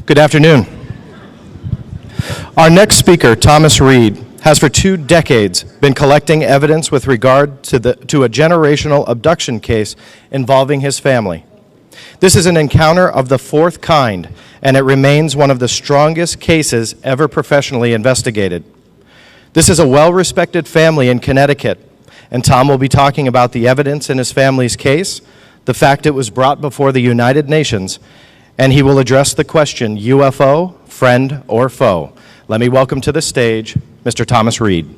Good afternoon. Our next speaker, Thomas Reed, has for 2 decades been collecting evidence with regard to a generational abduction case involving his family. This is an encounter of the 4th kind, and it remains one of the strongest cases ever professionally investigated. This is a well-respected family in Connecticut, and Tom will be talking about the evidence in his family's case, the fact it was brought before the United Nations, and he will address the question, UFO, friend or foe. Let me welcome to the stage Mr. Thomas Reed.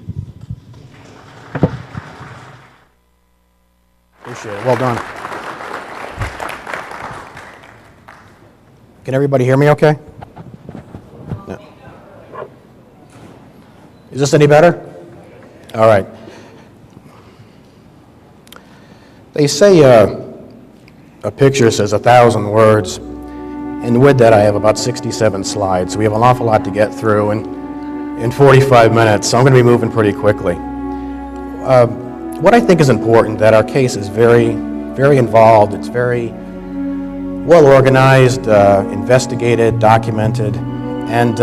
Appreciate it. Well done. Can everybody hear me okay? No. Is this any better? All right. They say a picture says 1,000 words, and with that I have about 67 slides. So we have an awful lot to get through in 45 minutes, so I'm going to be moving pretty quickly. What I think is important, that our case is very, very involved. It's very well organized, investigated, documented, and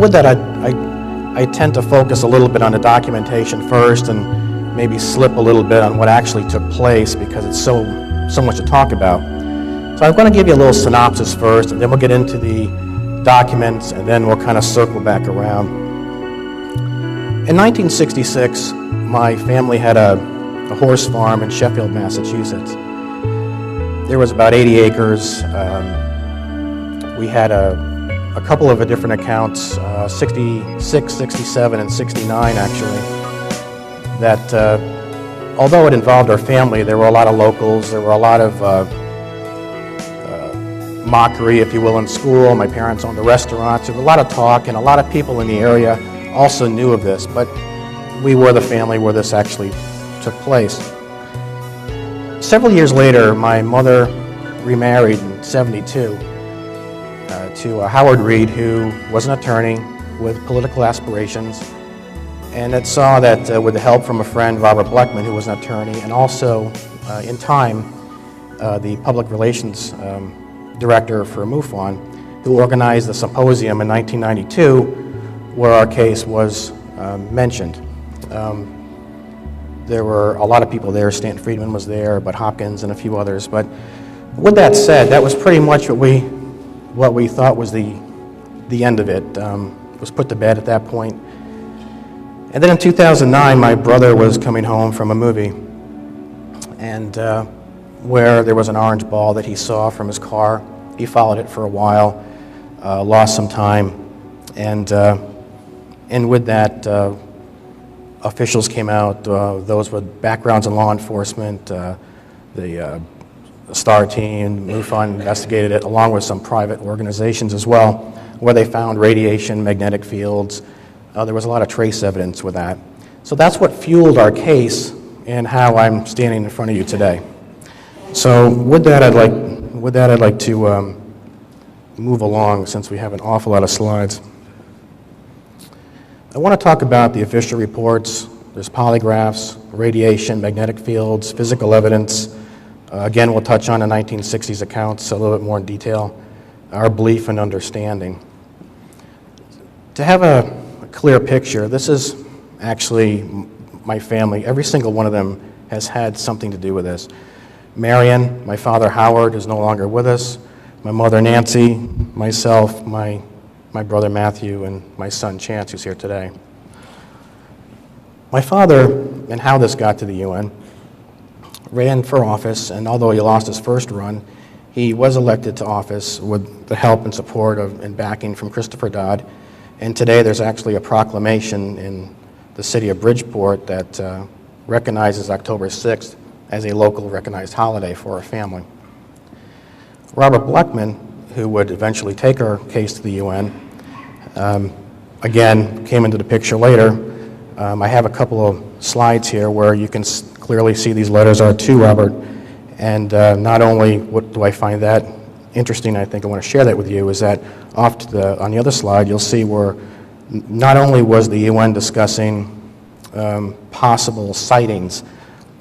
with that I tend to focus a little bit on the documentation first and maybe slip a little bit on what actually took place because it's so much to talk about. So I'm going to give you a little synopsis first, and then we'll get into the documents, and then we'll kind of circle back around. In 1966, my family had a horse farm in Sheffield, Massachusetts. There was about 80 acres. We had a couple of different accounts, 66, 67, and 69 actually, that although it involved our family, there were a lot of locals, there were a lot of mockery, if you will, in school. My parents owned the restaurants. There was a lot of talk, and a lot of people in the area also knew of this, but we were the family where this actually took place. Several years later, my mother remarried in '72 to Howard Reed, who was an attorney with political aspirations, and it saw that with the help from a friend, Robert Bleckman, who was an attorney, and also in time the public relations director for MUFON, who organized the symposium in 1992 where our case was mentioned. There were a lot of people there. Stanton Friedman was there, but Hopkins and a few others. But with that said, that was pretty much what we thought was the end of it. It was put to bed at that point. And then in 2009, my brother was coming home from a movie, and where there was an orange ball that he saw from his car. He followed it for a while, lost some time, and with that, officials came out, those with backgrounds in law enforcement, the STAR team, MUFON investigated it, along with some private organizations as well, where they found radiation, magnetic fields. There was a lot of trace evidence with that. So that's what fueled our case and how I'm standing in front of you today. So with that, I'd like to move along since we have an awful lot of slides. I want to talk about the official reports. There's polygraphs, radiation, magnetic fields, physical evidence. Again, we'll touch on the 1960s accounts a little bit more in detail, our belief and understanding. To have a clear picture, this is actually my family. Every single one of them has had something to do with this. Marion, my father Howard is no longer with us, my mother Nancy, myself, my brother Matthew, and my son Chance, who's here today. My father, and how this got to the UN, ran for office, and although he lost his first run, he was elected to office with the help and support of and backing from Christopher Dodd. And today there's actually a proclamation in the city of Bridgeport that recognizes October 6th as a local recognized holiday for our family. Robert Bleckman, who would eventually take our case to the UN, again, came into the picture later. I have a couple of slides here where you can clearly see these letters are to Robert, and not only do I find that interesting, I think I want to share that with you, is that on the other slide, you'll see where not only was the UN discussing possible sightings,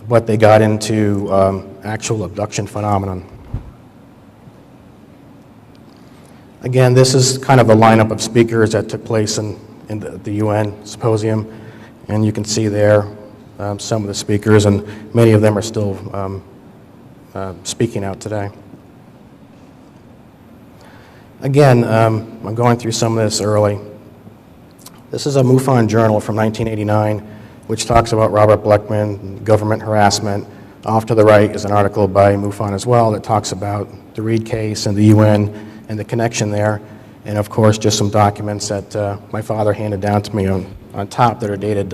but they got into actual abduction phenomenon. Again, this is kind of the lineup of speakers that took place in the UN symposium, and you can see there some of the speakers, and many of them are still speaking out today. Again, I'm going through some of this early. This is a MUFON journal from 1989, which talks about Robert Blechman, government harassment. Off to the right is an article by MUFON as well that talks about the Reed case and the UN and the connection there. And of course, just some documents that my father handed down to me on top that are dated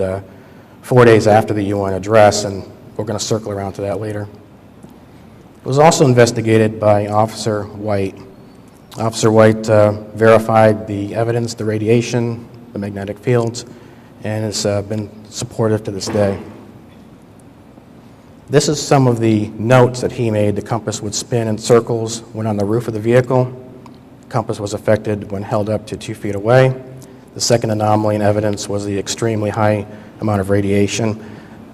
4 days after the UN address, and we're going to circle around to that later. It was also investigated by Officer White. Officer White verified the evidence, the radiation, the magnetic fields, and has been supportive to this day. This is some of the notes that he made. The compass would spin in circles when on the roof of the vehicle. The compass was affected when held up to 2 feet away. The second anomaly in evidence was the extremely high amount of radiation.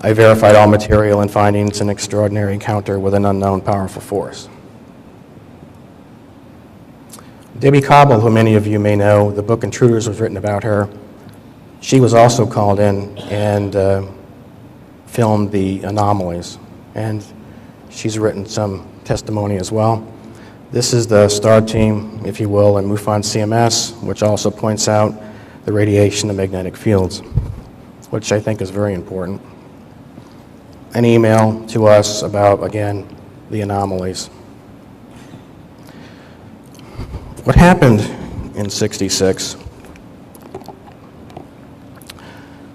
I verified all material and findings in an extraordinary encounter with an unknown powerful force. Debbie Cobble, who many of you may know, the book Intruders was written about her. She was also called in and filmed the anomalies, and she's written some testimony as well. This is the STAR team, if you will, in MUFON CMS, which also points out the radiation and magnetic fields, which I think is very important. An email to us about, again, the anomalies. What happened in '66?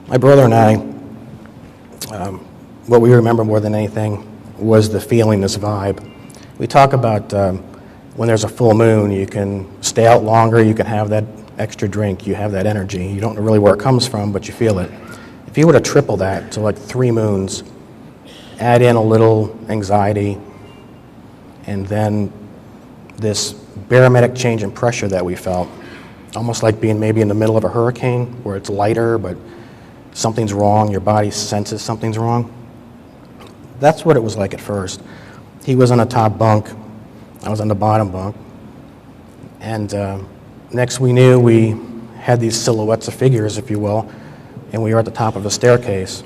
My brother and I, what we remember more than anything was the feeling, this vibe. We talk about when there's a full moon, you can stay out longer, you can have that extra drink, you have that energy. You don't know really where it comes from, but you feel it. If you were to triple that to like 3 moons, add in a little anxiety, and then this barometric change in pressure that we felt, almost like being maybe in the middle of a hurricane where it's lighter, but something's wrong, your body senses something's wrong. That's what it was like at first. He was on the top bunk, I was on the bottom bunk, and next we knew we had these silhouettes of figures, if you will, and we were at the top of a staircase.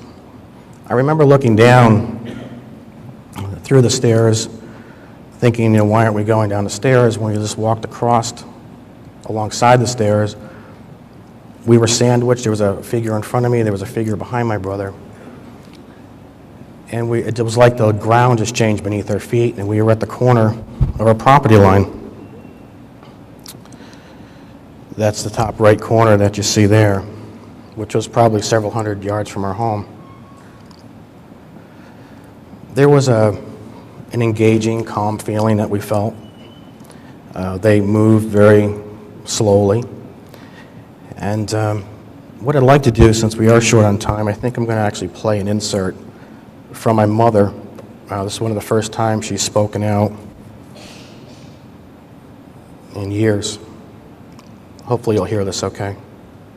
I remember looking down through the stairs, thinking, why aren't we going down the stairs when we just walked across alongside the stairs? We were sandwiched. There was a figure in front of me. There was a figure behind my brother. And it was like the ground just changed beneath our feet, and we were at the corner of our property line. That's the top right corner that you see there, which was probably several hundred yards from our home. There was an engaging, calm feeling that we felt. They moved very slowly. And what I'd like to do, since we are short on time, I think I'm going to actually play an insert from my mother. This is one of the first times she's spoken out in years. Hopefully you'll hear this okay.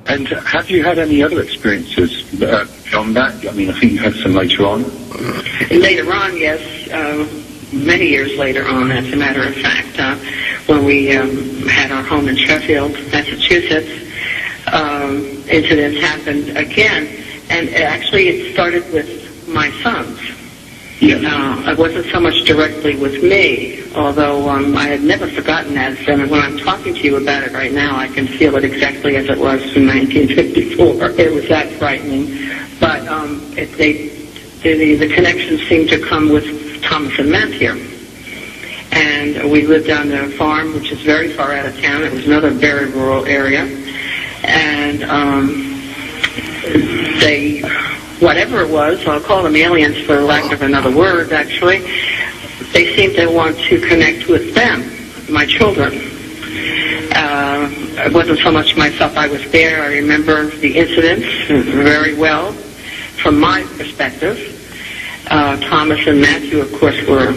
And have you had any other experiences beyond that? I mean, I think you had some later on. Later on, yes. Many years later on, as a matter of fact, when we had our home in Sheffield, Massachusetts, incidents happened again. And actually, it started with my sons. Yeah. It wasn't so much directly with me, although I had never forgotten that. And when I'm talking to you about it right now, I can feel it exactly as it was in 1954. It was that frightening. But the connection seemed to come with Thomas and Matthew. And we lived on a farm, which is very far out of town. It was another very rural area. And they... whatever it was, I'll call them aliens for lack of another word, actually, they seemed to want to connect with them, my children. It wasn't so much myself. I was there. I remember the incidents very well from my perspective. Thomas and Matthew, of course, were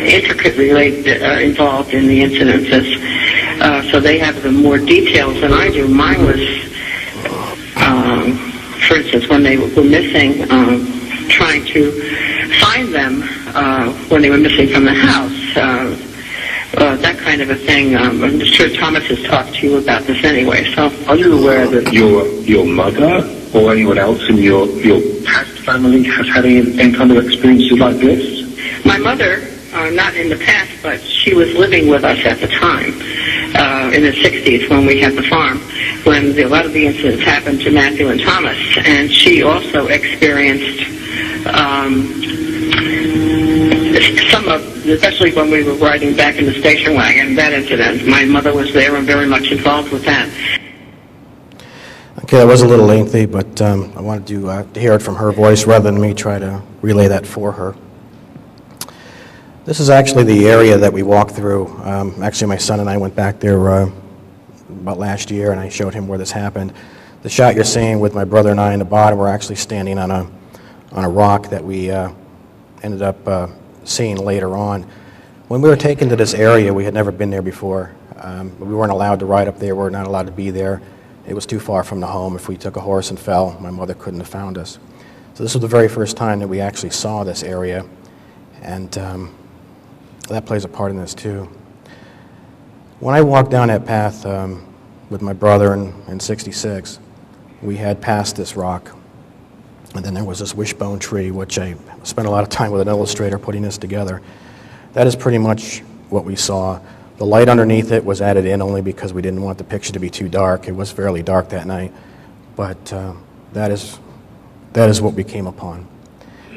intricately involved in the incidences, so they have the more details than I do. Mine was... for instance, when they were missing, trying to find them when they were missing from the house. that kind of a thing. I'm sure Thomas has talked to you about this anyway. So, are you aware that your mother or anyone else in your past family has had any kind of experiences like this? My mother, not in the past, but she was living with us at the time, in the 60s when we had the farm, when a lot of the incidents happened to Matthew and Thomas, and she also experienced some of, especially when we were riding back in the station wagon, that incident. My mother was there and very much involved with that. Okay, that was a little lengthy, but I wanted to hear it from her voice rather than me try to relay that for her. This is actually the area that we walked through. Actually, my son and I went back there about last year, and I showed him where this happened. The shot you're seeing with my brother and I in the bottom, we're actually standing on a rock that we ended up seeing later on. When we were taken to this area, we had never been there before. We weren't allowed to ride up there. We were not allowed to be there. It was too far from the home. If we took a horse and fell, my mother couldn't have found us. So this was the very first time that we actually saw this area, and that plays a part in this too. When I walked down that path with my brother in 66, we had passed this rock, and then there was this wishbone tree, which I spent a lot of time with an illustrator putting this together. That is pretty much what we saw. The light underneath it was added in only because we didn't want the picture to be too dark. It was fairly dark that night, but that is what we came upon.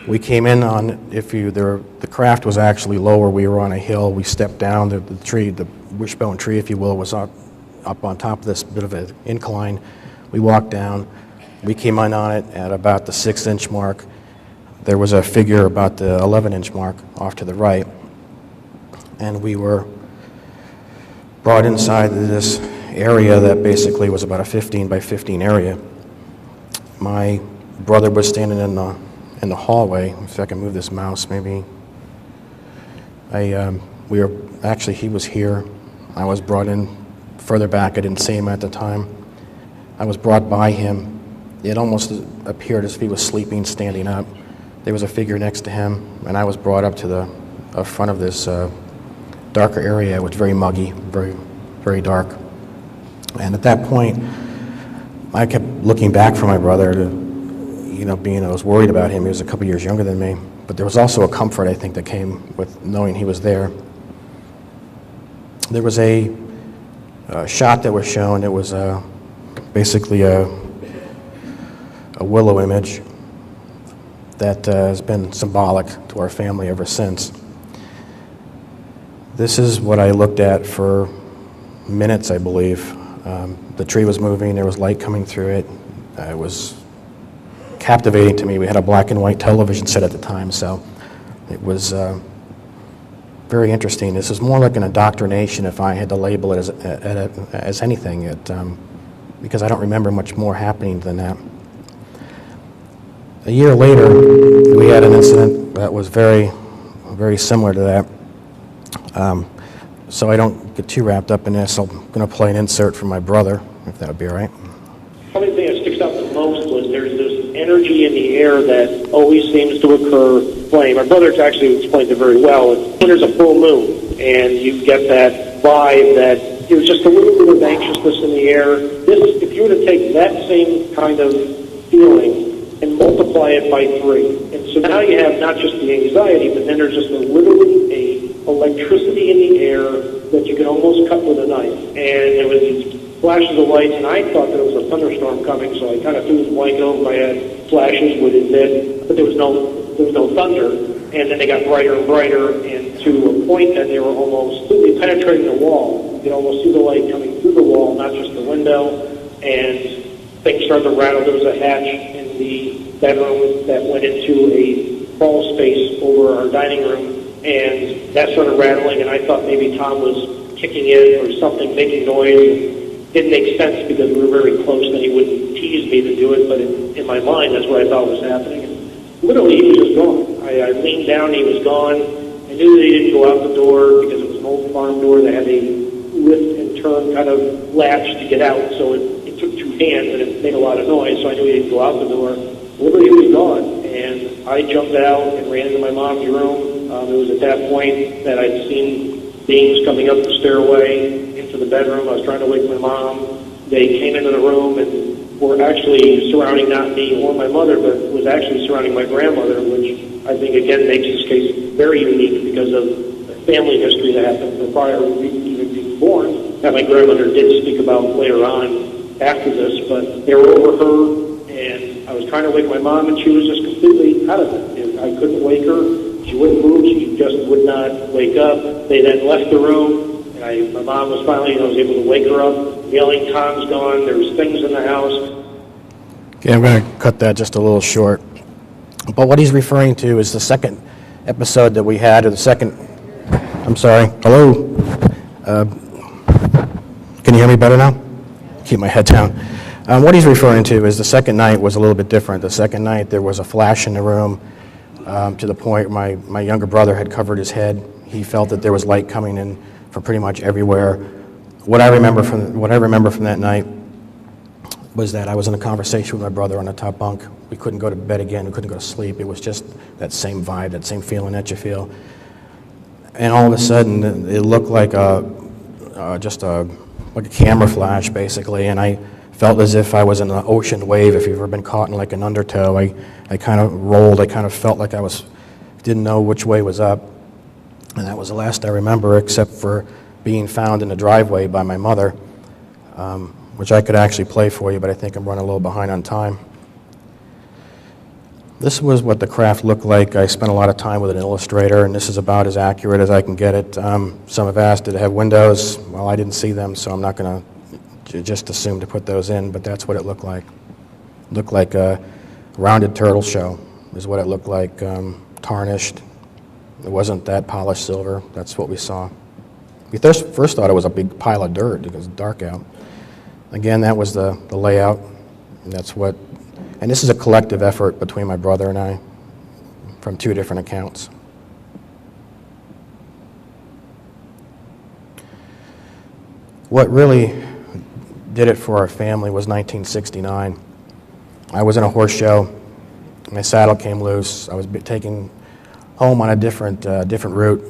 We came in on, the craft was actually lower. We were on a hill. We stepped down. The tree, the wishbone tree, if you will, was up on top of this bit of an incline. We walked down. We came in on it at about the 6-inch mark. There was a figure about the 11-inch mark off to the right, and we were brought inside this area that basically was about a 15 by 15 area. My brother was standing in the hallway. If I can move this mouse, maybe. He was here. I was brought in further back. I didn't see him at the time. I was brought by him. It almost appeared as if he was sleeping, standing up. There was a figure next to him, and I was brought up to the front of this darker area. It was very muggy, very, very dark. And at that point, I kept looking back for my brother being I was worried about him. He was a couple years younger than me. But there was also a comfort, I think, that came with knowing he was there. There was a shot that was shown. It was basically a willow image that has been symbolic to our family ever since. This is what I looked at for minutes, I believe. The tree was moving. There was light coming through it. It was captivating to me. We had a black and white television set at the time, so it was very interesting. This is more like an indoctrination, if I had to label it as anything, because I don't remember much more happening than that. A year later, we had an incident that was very, very similar to that. So I don't get too wrapped up in this. I'm going to play an insert from my brother, if that would be all right. Probably the thing that sticks out the most was there's this energy in the air that always seems to occur flame. My brother actually explained it very well. When there's a full moon and you get that vibe that there's just a little bit of anxiousness in the air. This, if you were to take that same kind of feeling and multiply it by 3. And so now you have not just the anxiety, but then there's just literally a electricity in the air that you can almost cut with a knife. And there was these flashes of lights, and I thought that it was a thunderstorm coming, so I kind of threw the blanket over my head. Flashes would admit, but there was no thunder. And then they got brighter and brighter, and to a point that they were almost completely penetrating the wall. You could almost see the light coming through the wall, not just the window. And things started to rattle. There was a hatch in the bedroom that went into a crawl space over our dining room, and that started rattling, and I thought maybe Tom was kicking in or something, making noise. It didn't make sense because we were very close, and he wouldn't tease me to do it, but in my mind, that's what I thought was happening. And literally, he was just gone. I leaned down, he was gone. I knew that he didn't go out the door because it was an old farm door that had a lift and turn kind of latch to get out, so it took 2 hands, and it made a lot of noise, so I knew he didn't go out the door. Literally, he was gone, and I jumped out and ran into my mom's room. It was at that point that I'd seen beings coming up the stairway into the bedroom. I was trying to wake my mom. They came into the room and were actually surrounding not me or my mother, but was actually surrounding my grandmother, which I think, again, makes this case very unique because of the family history that happened prior to even being born, that my grandmother did speak about later on after this. But they were over her, and I was trying to wake my mom, and she was just completely out of it. And I couldn't wake her. She wouldn't move. She just would not wake up. They then left the room, and my mom was finally, I was able to wake her up, yelling, "Tom's gone, there's things in the house." Okay, I'm going to cut that just a little short. But what he's referring to is the second episode that we had, or the second, I'm sorry, hello? Can you hear me better now? Keep my head down. What he's referring to is the second night was a little bit different. The second night there was a flash in the room to the point my younger brother had covered his head. He felt that there was light coming in from pretty much everywhere. What I remember from that night was that I was in a conversation with my brother on the top bunk. We couldn't go to bed again. We couldn't go to sleep. It was just that same vibe, that same feeling that you feel. And all of a sudden, it looked like just a camera flash, basically. And I felt as if I was in an ocean wave. If you've ever been caught in like an undertow, I kind of rolled. I kind of felt like didn't know which way was up. And that was the last I remember, except for being found in the driveway by my mother, which I could actually play for you, but I think I'm running a little behind on time. This was what the craft looked like. I spent a lot of time with an illustrator, and this is about as accurate as I can get it. Some have asked, did it have windows? Well, I didn't see them, so I'm not going to just assume to put those in, but that's what it looked like. It looked like a rounded turtle shell is what it looked like, tarnished. It wasn't that polished silver. That's what we saw. We first thought it was a big pile of dirt because it was dark out. Again, that was the layout. And and this is a collective effort between my brother and I from two different accounts. What really did it for our family was 1969. I was in a horse show. My saddle came loose. I was taking home on a different route,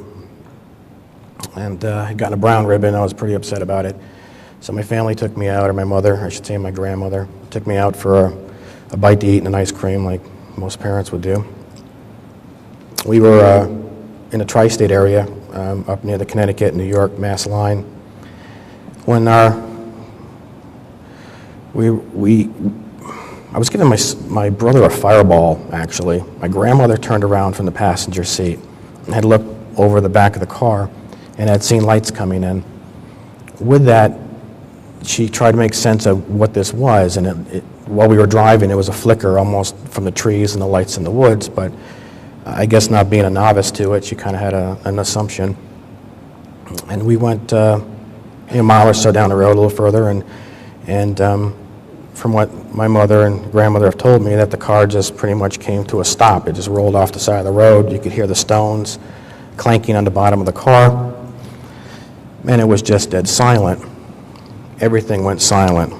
and had gotten a brown ribbon. I was pretty upset about it. So my family took me out, or my mother, I should say my grandmother, took me out for a bite to eat and an ice cream like most parents would do. We were in a tri-state area up near the Connecticut, New York, Mass line. When I was giving my brother a fireball, actually. My grandmother turned around from the passenger seat and had looked over the back of the car and had seen lights coming in. With that, she tried to make sense of what this was, and while we were driving, it was a flicker almost from the trees and the lights in the woods, but I guess not being a novice to it, she kind of had an assumption. And we went a mile or so down the road, a little further, and from what my mother and grandmother have told me, that the car just pretty much came to a stop. It just rolled off the side of the road. You could hear the stones clanking on the bottom of the car, and it was just dead silent. Everything went silent.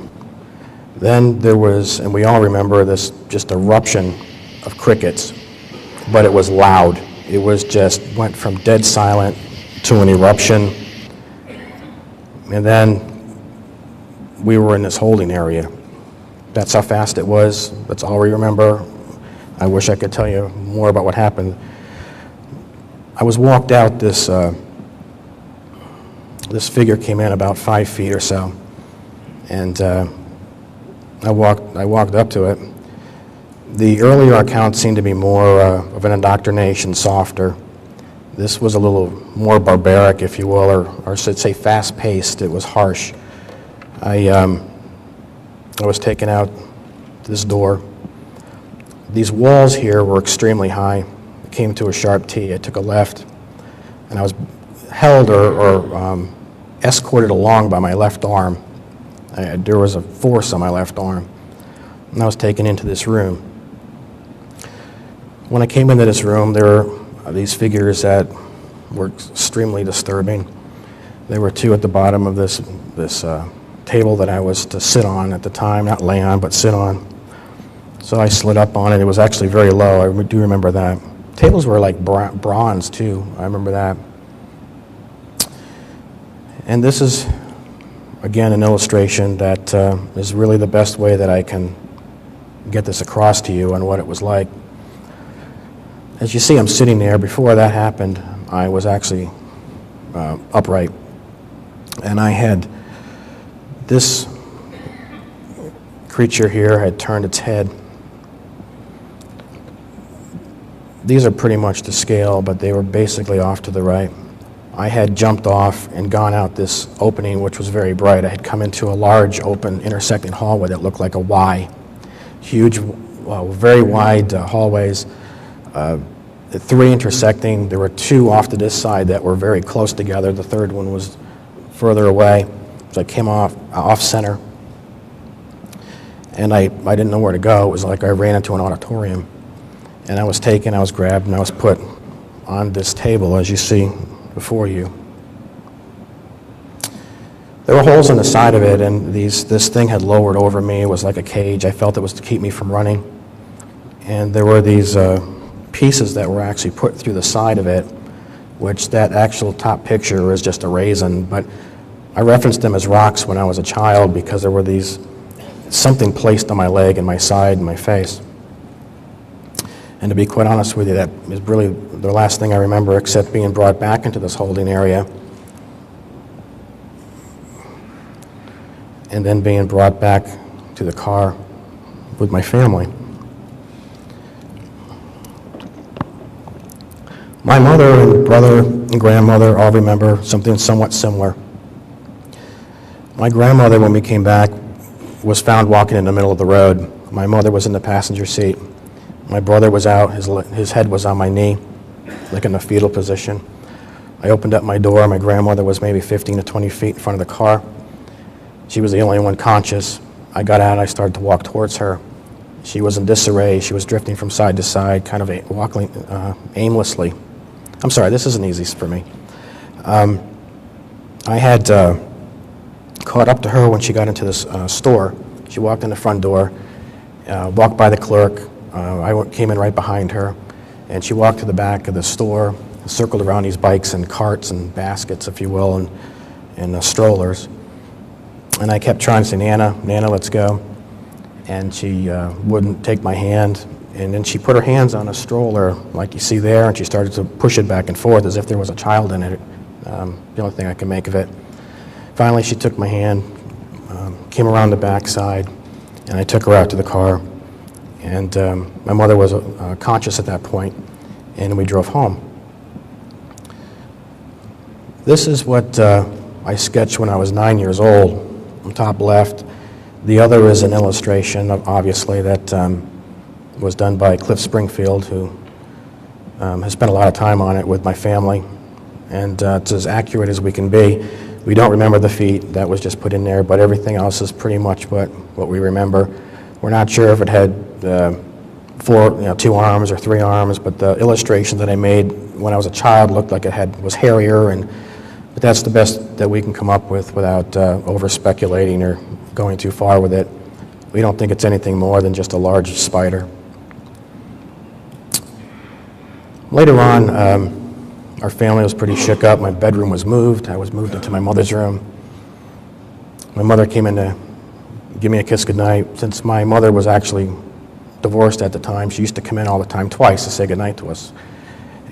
Then there was, and we all remember this, just eruption of crickets, but it was loud. It was just went from dead silent to an eruption, and then we were in this holding area. That's how fast it was. That's all we remember. I wish I could tell you more about what happened. I was walked out. This figure came in about 5 feet or so, and I walked up to it. The earlier accounts seemed to be more of an indoctrination, softer. This was a little more barbaric, if you will, or should say fast-paced. It was harsh. I was taken out to this door. These walls here were extremely high. It came to a sharp T. I took a left, and I was held or escorted along by my left arm. There was a force on my left arm, and I was taken into this room. When I came into this room, there were these figures that were extremely disturbing. There were two at the bottom of this table that I was to sit on at the time, not lay on, but sit on. So I slid up on it. It was actually very low. I do remember that. Tables were like bronze, too. I remember that. And this is, again, an illustration that is really the best way that I can get this across to you on what it was like. As you see, I'm sitting there. Before that happened, I was actually upright. And I had this creature here had turned its head. These are pretty much to scale, but they were basically off to the right. I had jumped off and gone out this opening, which was very bright. I had come into a large, open, intersecting hallway that looked like a Y. Huge, very wide hallways, 3 intersecting. There were 2 off to this side that were very close together. The third one was further away. So I came off center, and I didn't know where to go. It was like I ran into an auditorium, and I was taken, I was grabbed, and I was put on this table, as you see before you. There were holes in the side of it, and this thing had lowered over me. It was like a cage. I felt it was to keep me from running. And there were these pieces that were actually put through the side of it, which that actual top picture is just a raisin, but I referenced them as rocks when I was a child because there were something placed on my leg and my side and my face. And to be quite honest with you, that is really the last thing I remember, except being brought back into this holding area and then being brought back to the car with my family. My mother and brother and grandmother all remember something somewhat similar. My grandmother, when we came back, was found walking in the middle of the road. My mother was in the passenger seat. My brother was out, his head was on my knee, like in a fetal position. I opened up my door. My grandmother was maybe 15 to 20 feet in front of the car. She was the only one conscious. I got out, I started to walk towards her. She was in disarray. She was drifting from side to side, kind of walking aimlessly. I'm sorry, this isn't easy for me. I had caught up to her when she got into this store. She walked in the front door, walked by the clerk. I came in right behind her, and she walked to the back of the store, circled around these bikes and carts and baskets, if you will, and strollers. And I kept trying to say, Nana, let's go. And she wouldn't take my hand. And then she put her hands on a stroller, like you see there, and she started to push it back and forth as if there was a child in it. The only thing I can make of it. Finally, she took my hand, came around the back side, and I took her out to the car. And my mother was conscious at that point, and we drove home. This is what I sketched when I was 9 years old, on top left. The other is an illustration, obviously, that was done by Cliff Springfield, who has spent a lot of time on it with my family, and it's as accurate as we can be. We don't remember the feet. That was just put in there, but everything else is pretty much what we remember. We're not sure if it had 2 arms or 3 arms, but the illustration that I made when I was a child looked like it was hairier, but that's the best that we can come up with without over-speculating or going too far with it. We don't think it's anything more than just a large spider. Later on, our family was pretty shook up. My bedroom was moved. I was moved into my mother's room. My mother came in to give me a kiss goodnight. Since my mother was actually divorced at the time, she used to come in all the time, twice, to say goodnight to us.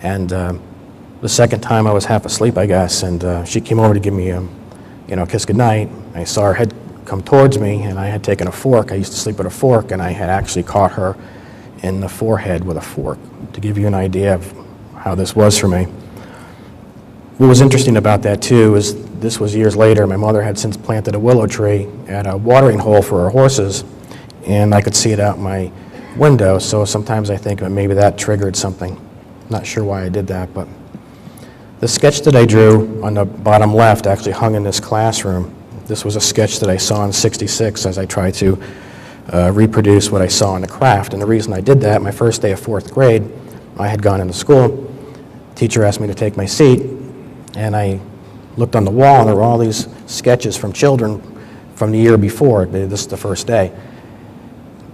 And the second time I was half asleep, I guess, and she came over to give me a kiss goodnight. I saw her head come towards me, and I had taken a fork. I used to sleep with a fork, and I had actually caught her in the forehead with a fork, to give you an idea of how this was for me. What was interesting about that, too, is this was years later. My mother had since planted a willow tree at a watering hole for her horses, and I could see it out my window, so sometimes I think maybe that triggered something. Not sure why I did that, but the sketch that I drew on the bottom left actually hung in this classroom. This was a sketch that I saw in '66 as I tried to reproduce what I saw in the craft. And the reason I did that, my first day of 4th grade, I had gone into school. The teacher asked me to take my seat, and I looked on the wall, and there were all these sketches from children from the year before. This is the first day.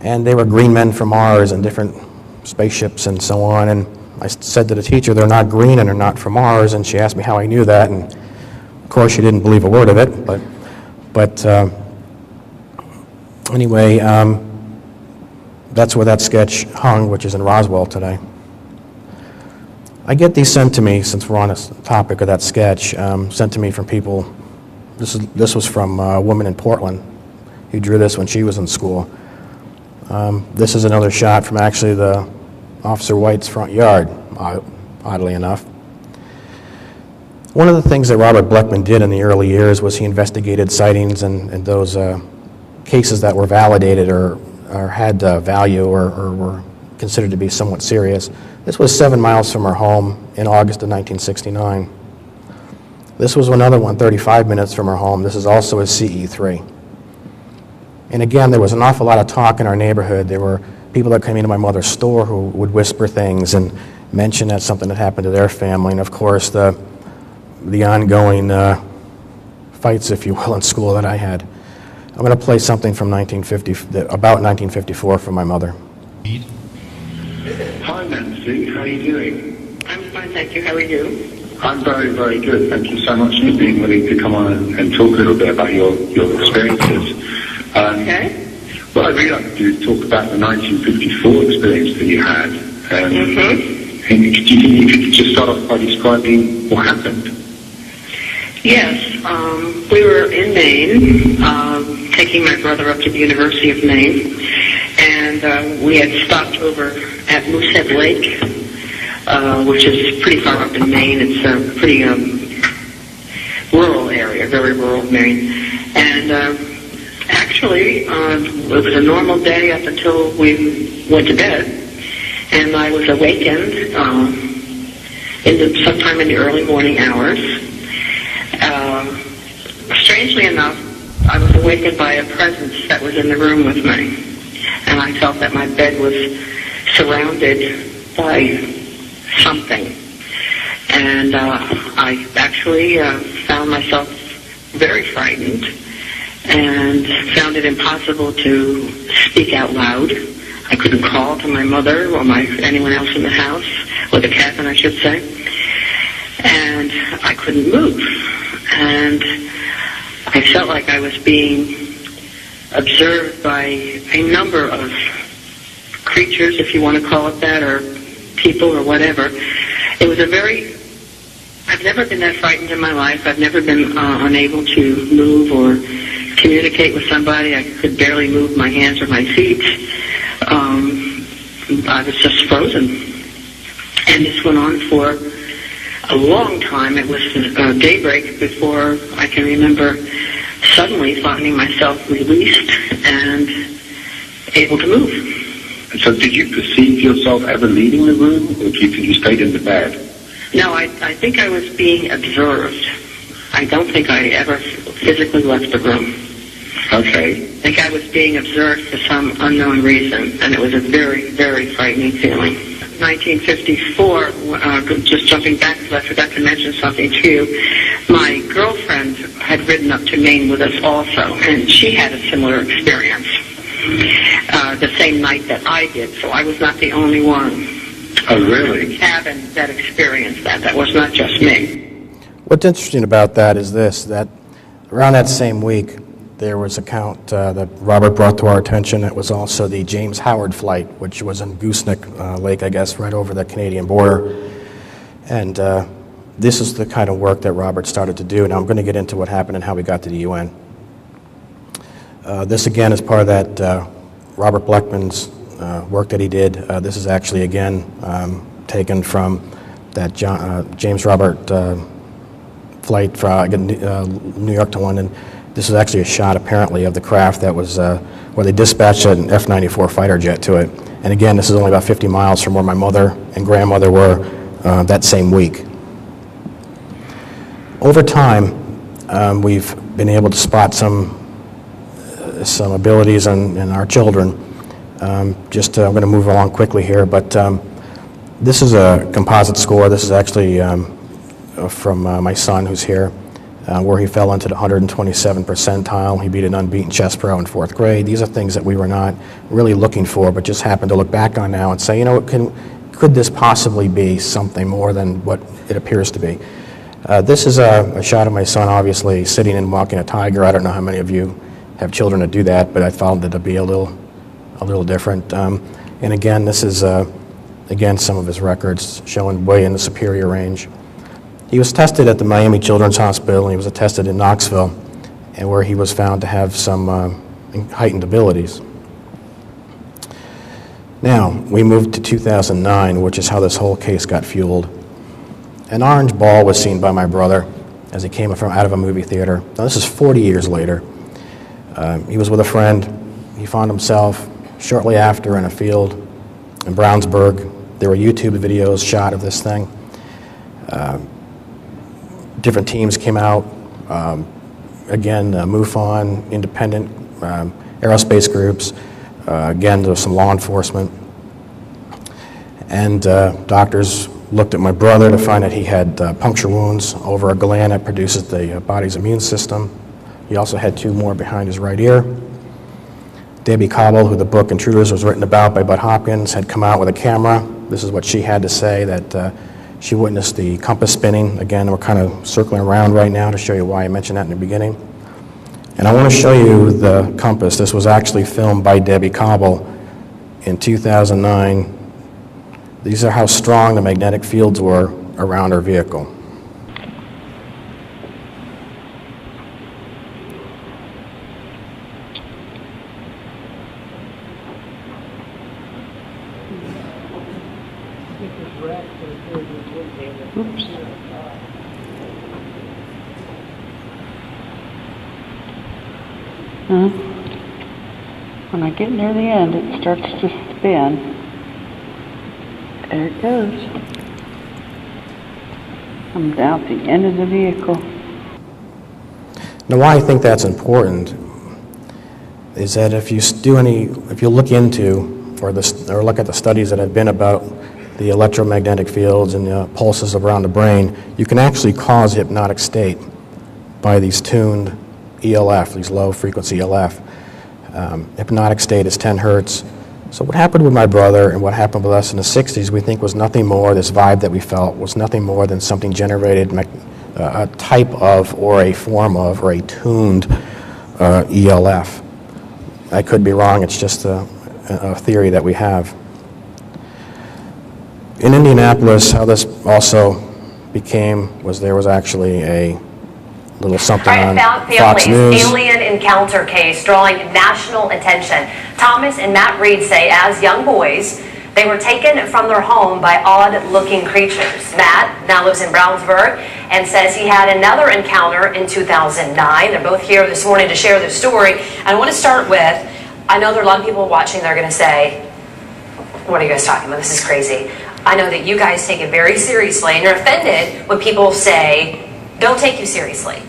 And they were green men from Mars and different spaceships and so on. And I said to the teacher, they're not green and they're not from Mars. And she asked me how I knew that. And course, she didn't believe a word of it, but anyway, that's where that sketch hung, which is in Roswell today. I get these sent to me, since we're on this topic of that sketch, sent to me from people. This was from a woman in Portland who drew this when she was in school. This is another shot from actually the Officer White's front yard, oddly enough. One of the things that Robert Bleckman did in the early years was he investigated sightings and those cases that were validated or had value or were considered to be somewhat serious. This was 7 miles from her home in August of 1969. This was another one 35 minutes from her home. This is also a CE3. And again, there was an awful lot of talk in our neighborhood. There were people that came into my mother's store who would whisper things and mention that something had happened to their family. And of course, the ongoing fights, if you will, in school that I had. I'm going to play something from about 1954 from my mother. Hi, Nancy. How are you doing? I'm fine, thank you. How are you? I'm very, very good. Thank you so much for being willing to come on and talk a little bit about your experiences. Okay. What I'd really like to do is talk about the 1954 experience that you had. And do you think you could just start off by describing what happened? Yes, we were in Maine, taking my brother up to the University of Maine, and we had stopped over at Moosehead Lake, which is pretty far up in Maine. It's a pretty rural area, very rural Maine. And actually, it was a normal day up until we went to bed, and I was awakened sometime in the early morning hours. Strangely enough, I was awakened by a presence that was in the room with me, and I felt that my bed was surrounded by something. And I actually found myself very frightened and found it impossible to speak out loud. I couldn't call to my mother or anyone else in the house, or the cabin, I should say. And I couldn't move. And I felt like I was being observed by a number of creatures, if you want to call it that, or people or whatever. It was I've never been that frightened in my life. I've never been unable to move or communicate with somebody. I could barely move my hands or my feet. I was just frozen. And this went on for a long time. It was daybreak before I can remember suddenly finding myself released and able to move. And so did you perceive yourself ever leaving the room, or do you think you stayed in the bed? No, I think I was being observed. I don't think I ever physically left the room. Okay. I think I was being observed for some unknown reason, and it was a very, very frightening feeling. 1954, just jumping back, because I forgot to mention something to you, my girlfriend had ridden up to Maine with us also, and she had a similar experience the same night that I did, so I was not the only one. Oh, really? In the cabin that experienced that. That was not just me. What's interesting about that is this, that around that same week, there was a count that Robert brought to our attention. It was also the James Howard flight, which was in Gooseneck Lake, I guess, right over the Canadian border. And this is the kind of work that Robert started to do. Now I'm going to get into what happened and how we got to the UN. This, again, is part of that Robert Bleckman's work that he did. This is actually, again, taken from that James Robert flight from New York to London. This is actually a shot, apparently, of the craft that was where they dispatched an F-94 fighter jet to it. And again, this is only about 50 miles from where my mother and grandmother were that same week. Over time, we've been able to spot some abilities in our children. I'm going to move along quickly here, but this is a composite score. This is actually from my son, who's here. Where he fell into the 127th percentile. He beat an unbeaten chess pro in 4th grade. These are things that we were not really looking for, but just happened to look back on now and say, you know, could this possibly be something more than what it appears to be? This is a shot of my son, obviously, sitting and walking a tiger. I don't know how many of you have children that do that, but I found it to be a little different. And again, this is, again, some of his records showing way in the superior range. He was tested at the Miami Children's Hospital, and he was tested in Knoxville, and where he was found to have some heightened abilities. Now, we moved to 2009, which is how this whole case got fueled. An orange ball was seen by my brother as he came out of a movie theater. Now, this is 40 years later. He was with a friend. He found himself shortly after in a field in Brownsburg. There were YouTube videos shot of this thing. Different teams came out. Again, MUFON, independent aerospace groups. Again, there was some law enforcement. And doctors looked at my brother to find that he had puncture wounds over a gland that produces the body's immune system. He also had 2 more behind his right ear. Debbie Cobble, who the book Intruders was written about by Bud Hopkins, had come out with a camera. This is what she had to say, that she witnessed the compass spinning. Again, we're kind of circling around right now to show you why I mentioned that in the beginning. And I want to show you the compass. This was actually filmed by Debbie Cobble in 2009. These are how strong the magnetic fields were around our vehicle. Oops. When I get near the end, it starts to spin. There it goes. I'm down at the end of the vehicle. Now, why I think that's important is that if you look into or look at the studies that have been about the electromagnetic fields and the pulses around the brain, you can actually cause hypnotic state by these tuned ELF, these low frequency ELF. Hypnotic state is 10 hertz. So what happened with my brother and what happened with us in the 60s, we think was nothing more, this vibe that we felt was nothing more than something generated, a type of or a form of or a tuned ELF. I could be wrong, it's just a theory that we have. In Indianapolis, how this also became was there was actually a little something on Fox News. Alien encounter case drawing national attention. Thomas and Matt Reed say as young boys, they were taken from their home by odd-looking creatures. Matt now lives in Brownsburg and says he had another encounter in 2009. They're both here this morning to share their story. I want to start with, I know there are a lot of people watching, they're going to say, what are you guys talking about? This is crazy. I know that you guys take it very seriously and you're offended when people say, don't take you seriously,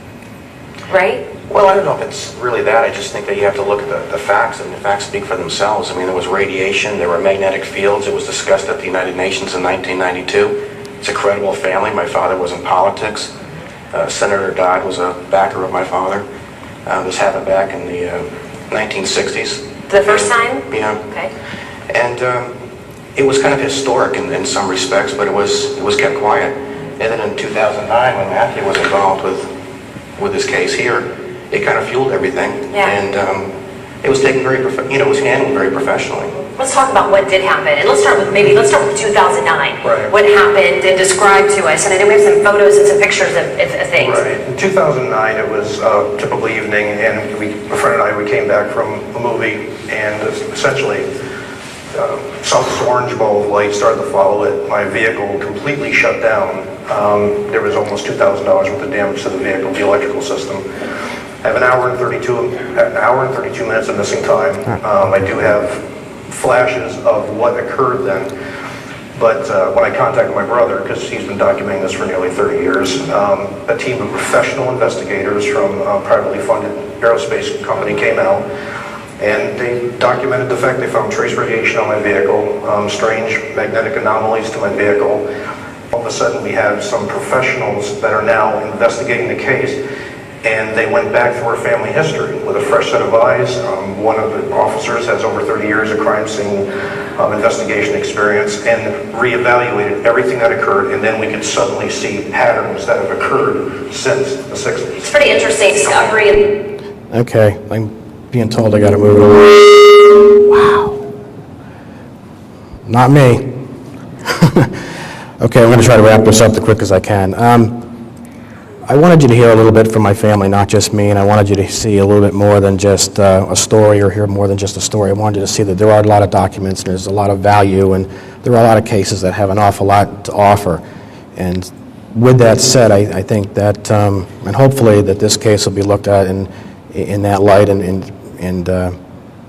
right? Well, I don't know if it's really that. I just think that you have to look at the facts, and the facts speak for themselves. I mean, there was radiation, there were magnetic fields. It was discussed at the United Nations in 1992. It's a credible family. My father was in politics. Senator Dodd was a backer of my father. This happened back in the 1960s. The first time? Yeah. Okay. And it was kind of historic in some respects, but it was kept quiet. And then in 2009, when Matthew was involved with this case here, it kind of fueled everything. Yeah. And it was taken very, it was handled very professionally. Let's talk about what did happen, and let's start with 2009. Right. What happened and describe to us, and I know we have some photos and some pictures of things. Right. In 2009, it was a typical evening, and a friend and I, we came back from a movie, and essentially saw this orange ball of light, started to follow it. My vehicle completely shut down. There was almost $2,000 worth of damage to the vehicle, the electrical system. I have an hour and 32 minutes of missing time. I do have flashes of what occurred then. But when I contacted my brother, because he's been documenting this for nearly 30 years, a team of professional investigators from a privately funded aerospace company came out, and they documented the fact they found trace radiation on my vehicle, strange magnetic anomalies to my vehicle. All of a sudden we have some professionals that are now investigating the case, and they went back through our family history with a fresh set of eyes. One of the officers has over 30 years of crime scene investigation experience and reevaluated everything that occurred, and then we could suddenly see patterns that have occurred since the 60s. It's pretty interesting discovery. Okay, I'm being told I got to move it along. Wow. Not me. Okay, I'm going to try to wrap this up as quick as I can. I wanted you to hear a little bit from my family, not just me, and I wanted you to see a little bit more than just a story or hear more than just a story. I wanted you to see that there are a lot of documents, and there's a lot of value, and there are a lot of cases that have an awful lot to offer. And with that said, I think that, and hopefully that this case will be looked at in that light, and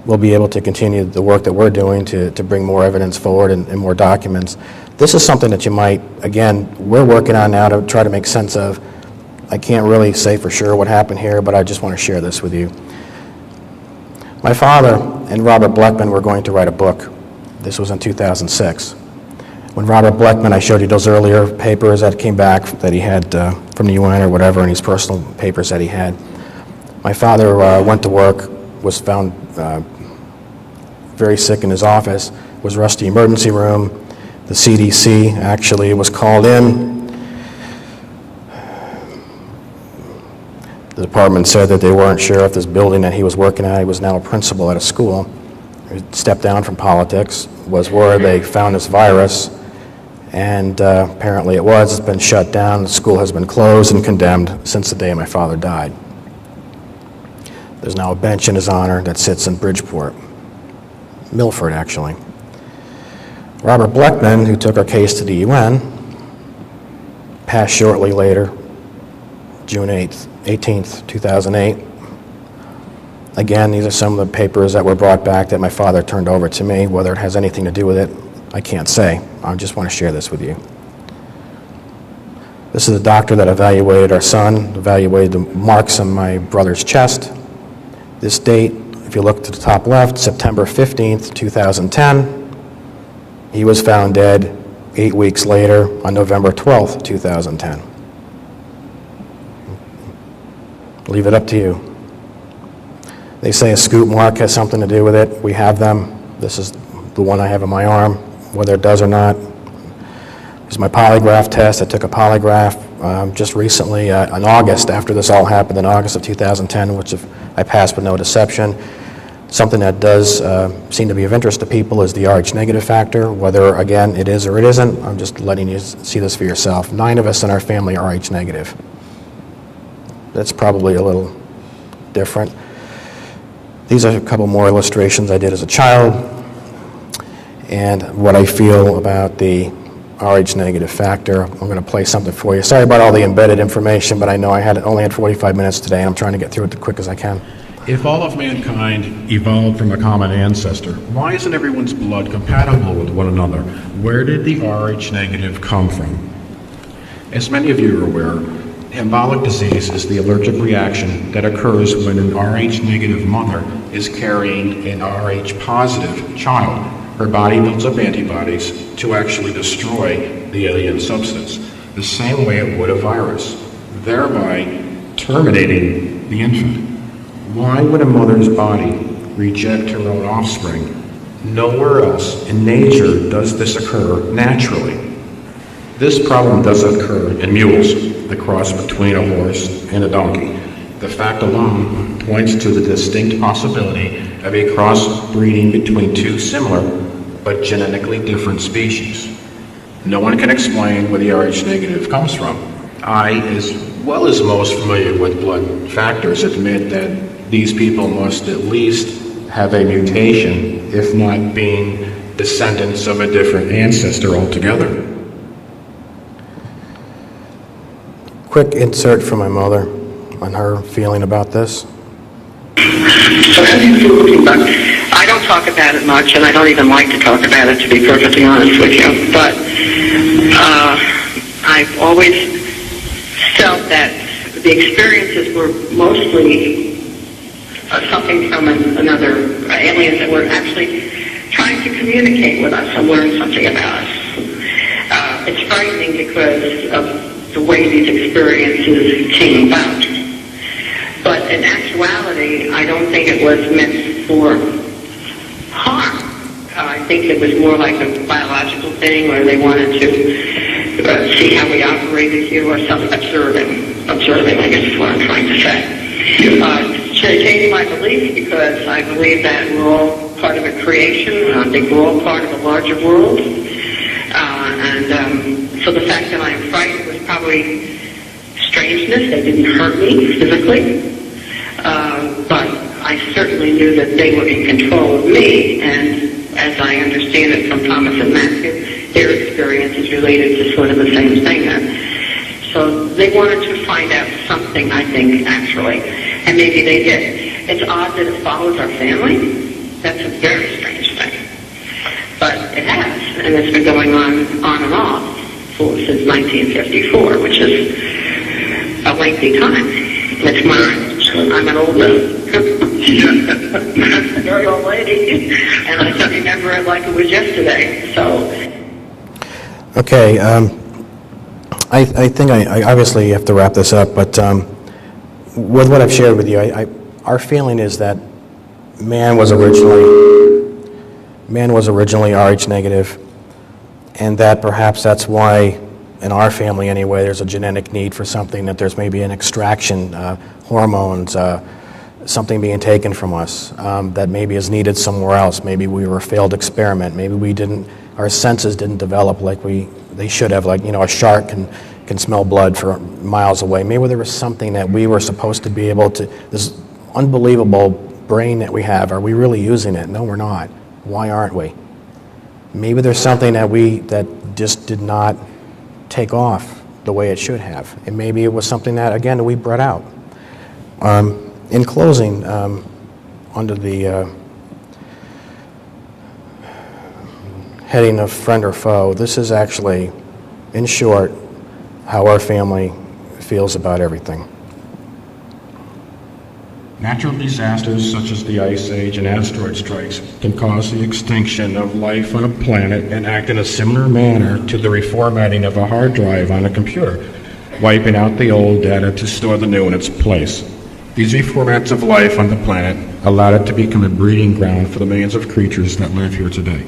we'll be able to continue the work that we're doing to bring more evidence forward and more documents. This is something that you might, again, we're working on now to try to make sense of. I can't really say for sure what happened here, but I just want to share this with you. My father and Robert Bleckman were going to write a book. This was in 2006. When Robert Bleckman, I showed you those earlier papers that came back that he had from the UN or whatever, and his personal papers that he had. My father went to work, was found very sick in his office, was rushed to the emergency room. The CDC actually was called in. The department said that they weren't sure if this building that he was working at, he was now a principal at a school, he stepped down from politics, was where they found this virus, and apparently it was. It's been shut down. The school has been closed and condemned since the day my father died. There's now a bench in his honor that sits in Bridgeport, Milford actually. Robert Bleckman, who took our case to the UN, passed shortly later, June 18th, 2008. Again, these are some of the papers that were brought back that my father turned over to me. Whether it has anything to do with it, I can't say. I just want to share this with you. This is the doctor that evaluated our son, evaluated the marks on my brother's chest. This date, if you look to the top left, September 15th, 2010. He was found dead 8 weeks later on November 12th, 2010. Leave it up to you. They say a scoop mark has something to do with it. We have them. This is the one I have on my arm, whether it does or not. This is my polygraph test. I took a polygraph just recently in August, after this all happened, in August of 2010, which I passed with no deception. Something that does seem to be of interest to people is the Rh negative factor. Whether, again, it is or it isn't, I'm just letting you see this for yourself. 9 of us in our family are Rh negative. That's probably a little different. These are a couple more illustrations I did as a child, and what I feel about the Rh negative factor. I'm going to play something for you. Sorry about all the embedded information, but I know I only had 45 minutes today, and I'm trying to get through it as quick as I can. If all of mankind evolved from a common ancestor, why isn't everyone's blood compatible with one another? Where did the Rh negative come from? As many of you are aware, embolic disease is the allergic reaction that occurs when an Rh negative mother is carrying an Rh positive child. Her body builds up antibodies to actually destroy the alien substance, the same way it would a virus, thereby terminating the infant. Why would a mother's body reject her own offspring? Nowhere else in nature does this occur naturally. This problem does occur in mules, the cross between a horse and a donkey. The fact alone points to the distinct possibility of a crossbreeding between two similar but genetically different species. No one can explain where the Rh negative comes from. I, as well as most familiar with blood factors, admit that these people must at least have a mutation, if not being descendants of a different ancestor altogether. Quick insert from my mother on her feeling about this. So how do you feel looking back? I don't talk about it much, and I don't even like to talk about it, to be perfectly honest with you. But I've always felt that the experiences were mostly something from another aliens that were actually trying to communicate with us and learn something about us. It's frightening because of the way these experiences came about. But in actuality, I don't think it was meant for harm. I think it was more like a biological thing, or they wanted to see how we operated here, or some observing, I guess is what I'm trying to say. Changed my belief because I believe that we're all part of a creation. I think we're all part of a larger world. So the fact that I'm frightened was probably strangeness. They didn't hurt me physically. But I certainly knew that they were in control of me, and as I understand it from Thomas and Matthew, their experience is related to sort of the same thing. So they wanted to find out something, I think, actually, and maybe they did. It's odd that it follows our family. That's a very strange thing. But it has, and it's been going on and off since 1954, which is a lengthy time. It's I'm an old very old lady, and I can remember it like it was yesterday. So. Okay, I think I obviously have to wrap this up, but with what I've shared with you, our feeling is that man was originally Rh negative, and that perhaps that's why, in our family anyway, there's a genetic need for something, that there's maybe an extraction, hormones, something being taken from us that maybe is needed somewhere else. Maybe we were a failed experiment. Maybe our senses didn't develop like they should have. Like, a shark can smell blood for miles away. Maybe there was something that we were supposed to be able to, this unbelievable brain that we have, are we really using it? No, we're not. Why aren't we? Maybe there's something that just did not take off the way it should have. And maybe it was something that, again, we bred out. In closing, under the heading of friend or foe, this is actually, in short, how our family feels about everything. Natural disasters such as the Ice Age and asteroid strikes can cause the extinction of life on a planet and act in a similar manner to the reformatting of a hard drive on a computer, wiping out the old data to store the new in its place. These reformats of life on the planet allowed it to become a breeding ground for the millions of creatures that live here today.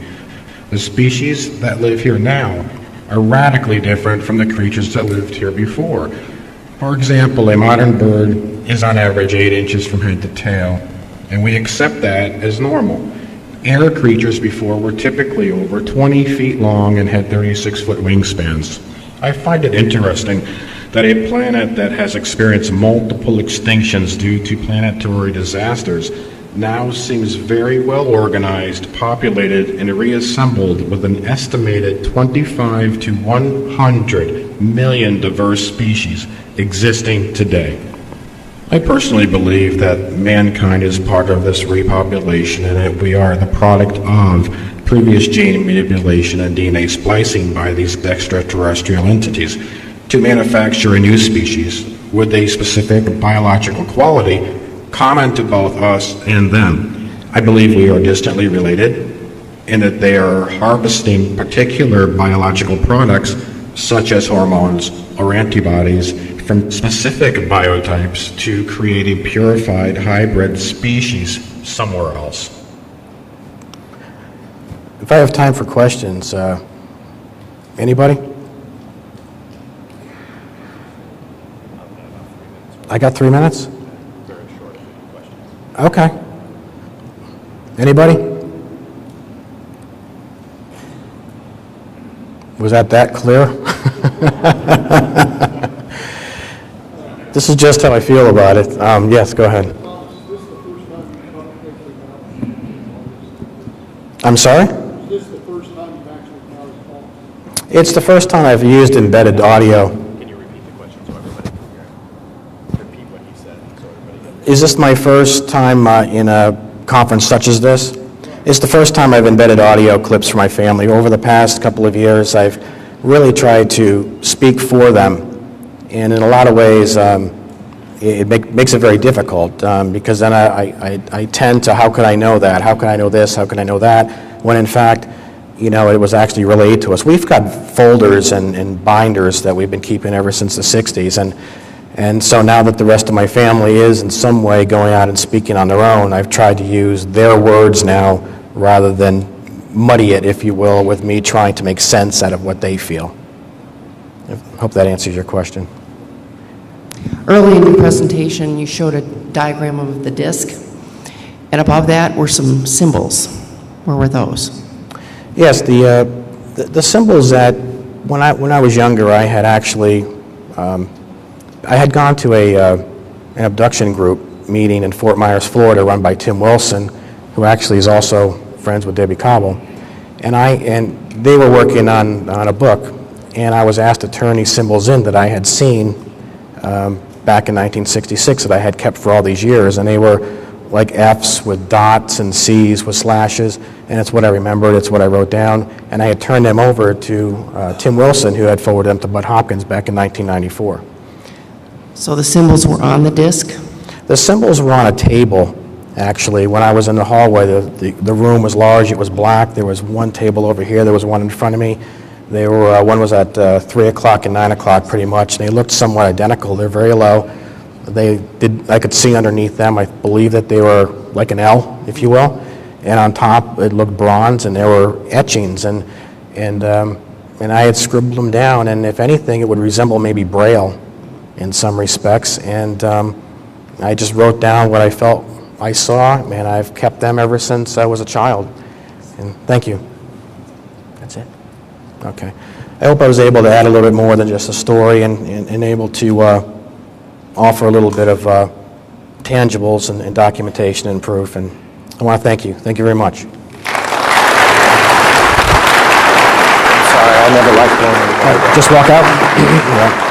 The species that live here now are radically different from the creatures that lived here before. For example, a modern bird is on average 8 inches from head to tail, and we accept that as normal. Air creatures before were typically over 20 feet long and had 36-foot wingspans. I find it interesting that a planet that has experienced multiple extinctions due to planetary disasters now seems very well organized, populated, and reassembled with an estimated 25 to 100 million diverse species existing today. I personally believe that mankind is part of this repopulation and that we are the product of previous gene manipulation and DNA splicing by these extraterrestrial entities to manufacture a new species with a specific biological quality common to both us and them. I believe we are distantly related in that they are harvesting particular biological products such as hormones or antibodies from specific biotypes to create a purified hybrid species somewhere else. If I have time for questions, anybody? I got 3 minutes? Okay. Anybody? Was that clear? This is just how I feel about it. Yes, go ahead. I'm sorry? Is this the first time you've actually called? It's the first time I've used embedded audio. Can you repeat the question so everybody can hear? Repeat what he said so everybody can hear. Is this my first time in a conference such as this? It's the first time I've embedded audio clips for my family. Over the past couple of years, I've really tried to speak for them. And in a lot of ways, it makes it very difficult because then I tend to, how could I know that? How could I know this? How could I know that? When in fact, it was actually relayed to us. We've got folders and binders that we've been keeping ever since the 60s. And so now that the rest of my family is in some way going out and speaking on their own, I've tried to use their words now rather than muddy it, if you will, with me trying to make sense out of what they feel. I hope that answers your question. Early in your presentation, you showed a diagram of the disc, and above that were some symbols. Where were those? Yes, the symbols that when I was younger, I had actually I had gone to an abduction group meeting in Fort Myers, Florida, run by Tim Wilson, who actually is also friends with Debbie Cobble, and they were working on a book, and I was asked to turn these symbols in that I had seen back in 1966 that I had kept for all these years, and they were like F's with dots and C's with slashes, and it's what I remembered, it's what I wrote down, and I had turned them over to Tim Wilson, who had forwarded them to Bud Hopkins back in 1994. So the symbols were on the disc? The symbols were on a table, actually. When I was in the hallway, the room was large, it was black, there was one table over here, there was one in front of me. They were, one was at 3 o'clock and 9 o'clock pretty much, and they looked somewhat identical. They're very low. I could see underneath them, I believe that they were like an L, if you will, and on top it looked bronze, and there were etchings, and I had scribbled them down, and if anything it would resemble maybe Braille in some respects, and I just wrote down what I felt I saw, and I've kept them ever since I was a child. And thank you. That's it? Okay. I hope I was able to add a little bit more than just a story, and able to offer a little bit of tangibles and documentation and proof, and I want to thank you. Thank you very much. I'm sorry, I never liked going. Just walk out? Yeah.